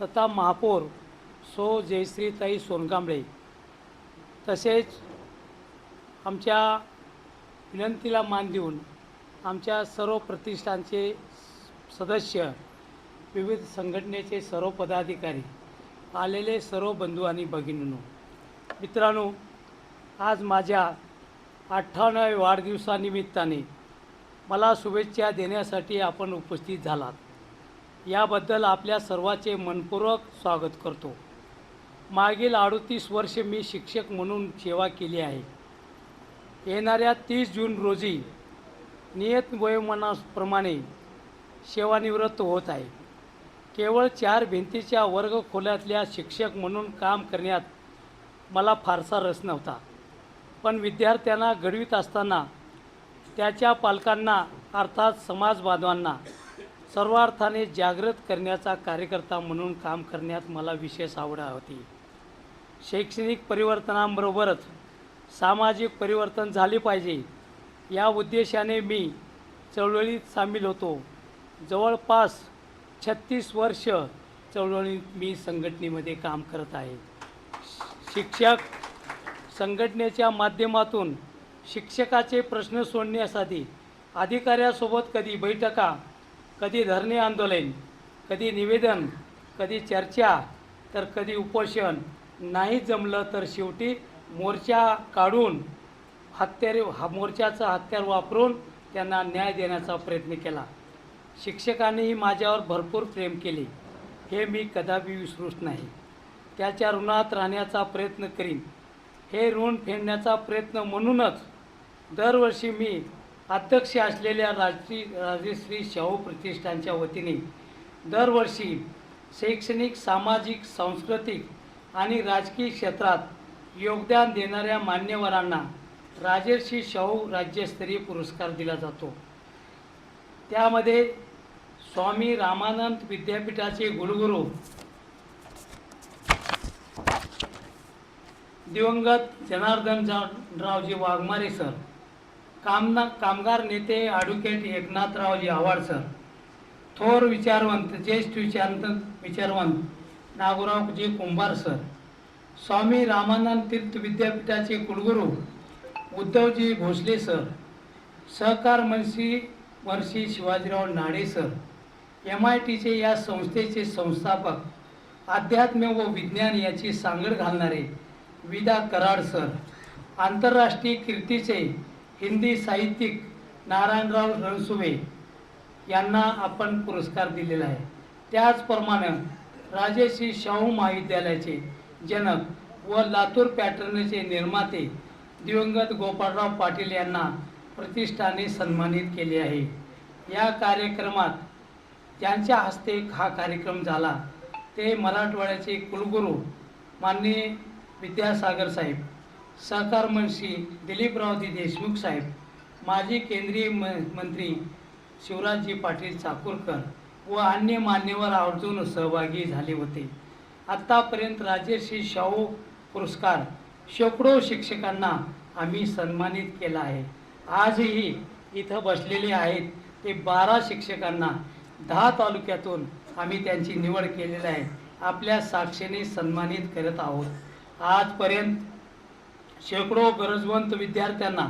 तथा महापौर सो जयश्रीताई सोनकांबळे तसेच आमच्या विनंतीला मान देऊन आमच्या सर्व प्रतिष्ठानचे सदस्य, विविध संघटनेचे सर्व पदाधिकारी, आलेले सर्व बंधू आणि भगिनींनो, मित्रांनो, आज माझ्या 58व्या वाढदिवसानिमित्ताने मला शुभेच्छा देण्यासाठी आपण उपस्थित झालात, याबद्दल आपल्या सर्वांचे मनपूर्वक स्वागत करतो. मागील 38 वर्षे मी शिक्षक म्हणून सेवा केली आहे. येणाऱ्या 30 जून रोजी नियत वयोमानाप्रमाणे सेवानिवृत्त होत आहे. केवळ 4 भिंतीच्या वर्गखोल्यातल्या शिक्षक म्हणून काम करण्यात मला फारसा रस नव्हता, पण विद्यार्थ्यांना घडवीत असताना त्याच्या पालकांना अर्थात समाज बांधवांना सर्वार्थाने जागृत करण्याचा कार्यकर्ता म्हणून काम करण्यात मला विशेष आवड होती. शैक्षणिक परिवर्तनाबरोबरच सामाजिक परिवर्तन झाले पाहिजे या उद्देशाने मी चळवळीत सामील होतो. जवळपास 36 वर्ष चळवळीत मी संघटनेमध्ये काम करत आहे. शिक्षक संघटनेच्या माध्यमातून शिक्षकाचे प्रश्न सोडवण्यासाठी अधिकाऱ्यासोबत कधी बैठका, कधी धरणे आंदोलन, कधी निवेदन, कधी चर्चा, तर कधी उपोषण, नाही जमलं तर शेवटी मोर्चा काढून मोर्चाचं हत्यार वापरून त्यांना न्याय देण्याचा प्रयत्न केला. शिक्षकांनीही माझ्यावर भरपूर प्रेम केले, हे मी कदापि विसरूच नाही. त्याच्या ऋणात राहण्याचा प्रयत्न करीन. हे ऋण फेडण्याचा प्रयत्न म्हणूनच दरवर्षी मी अध्यक्ष असलेल्या राजश्री शाहू प्रतिष्ठानच्या वतीने दरवर्षी शैक्षणिक, सामाजिक, सांस्कृतिक आणि राजकीय क्षेत्रात योगदान देणाऱ्या मान्यवरांना राजर्षी शाहू राज्यस्तरीय पुरस्कार दिला जातो. त्यामध्ये स्वामी रामानंद विद्यापीठाचे कुलगुरू दिवंगत जनार्दनरावजी वाघमारे सर, कामगार नेते ॲडव्होकेट एकनाथरावजी आव्हाड सर, थोर विचारवंत, ज्येष्ठ विचारवंत नागोरावजी कुंभार सर, स्वामी रामानंद तीर्थ विद्यापीठाचे कुलगुरू उद्धवजी भोसले सर, सहकार महर्षी शिवाजीराव नाडे सर, MITचे या संस्थेचे संस्थापक, अध्यात्म व विज्ञान याची सांगड घालणारे विदा कराड सर, आंतरराष्ट्रीय कीर्तीचे हिंदी साहित्यिक नारायणराव रणसुभे यांना आपण पुरस्कार दिलेला आहे. त्याचप्रमाणे राजर्षी शाहू महाविद्यालयाचे जनक व लातूर पॅटर्नचे निर्माते दिवंगत गोपाळराव पाटील यांना प्रतिष्ठाने सन्मानित केले आहे. या कार्यक्रमात ज्यांच्या हस्ते हा कार्यक्रम झाला ते मराठवाड्याचे कुलगुरू माननीय विद्यासागर साहेब, सहकार मंत्री दिलीपरावजी देशमुख साहेब, माजी केंद्रीय मंत्री शिवराजजी पाटील चाकूरकर व अन्य मान्यवर आवर्जून सहभागी झाले होते. आत्तापर्यंत राजर्षी शाहू पुरस्कार शेकडो शिक्षकांना आम्ही सन्मानित केला आहे. आजही इथं बसलेले आहेत ते 12 शिक्षकांना 10 तालुक्यातून आम्ही त्यांची निवड केलेली आहे. आपल्या साक्षीने सन्मानित करत आहोत. आजपर्यंत शेकडो गरजवंत विद्यार्थ्यांना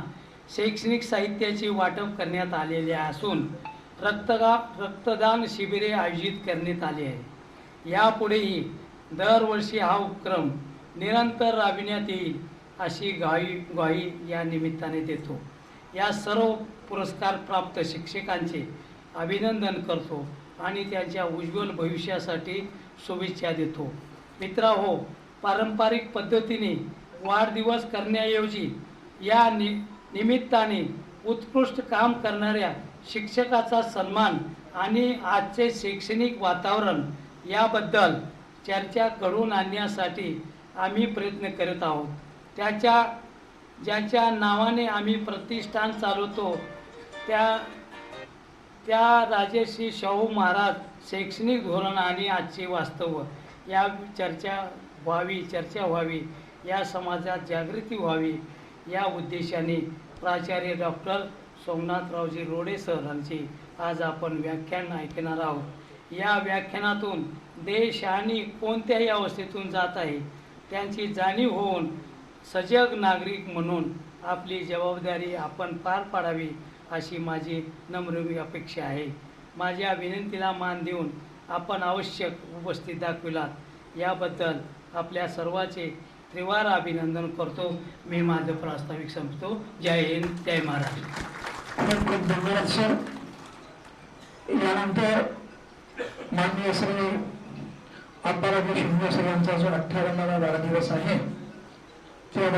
शैक्षणिक साहित्याचे वाटप करण्यात आलेले असून रक्तदान शिबिरे आयोजित करण्यात आली आहे. यापुढेही दरवर्षी हा उपक्रम निरंतर राबविण्यात येईल अशी ग्वाही या निमित्ताने देतो. या सर्व पुरस्कार प्राप्त शिक्षकांचे अभिनंदन करतो आणि त्यांच्या उज्ज्वल भविष्यासाठी शुभेच्छा देतो. मित्रहो, पारंपरिक पद्धतीने वाढदिवस करण्याऐवजी या निमित्ताने उत्कृष्ट काम करणाऱ्या शिक्षकाचा सन्मान आणि आजचे शैक्षणिक वातावरण याबद्दल चर्चा घडवून आणण्यासाठी आम्ही प्रयत्न करत आहोत. ज्याच्या नावाने आम्ही प्रतिष्ठान चालवतो त्या राजर्षी शाहू महाराज शैक्षणिक धोरण आणि आजचे वास्तव या चर्चा व्हावी, या समाजात जागृती व्हावी या उद्देशाने प्राचार्य डॉक्टर सोमनाथरावजी रोडे सरांचे आज आपण व्याख्यान ऐकणार आहोत. या व्याख्यानातून देश आणि कोणत्याही अवस्थेतून जात आहे त्यांची जाणीव होऊन सजग नागरिक म्हणून आपली जबाबदारी आपण पार पाडावी अशी माझी नम्र अपेक्षा आहे. माझ्या विनंतीला मान देऊन आपण आवश्यक उपस्थित दाखविलात याबद्दल आपल्या सर्वांचे त्रिवार अभिनंदन करतो. मी माझं प्रास्ताविक संपतो. जय हिंद, जय महाराष्ट्र. खूप धन्यवाद सर. यानंतर माननीय श्री अंबाराजी शिंदे सर यांचा जो 18वा वाढदिवस आहे त्या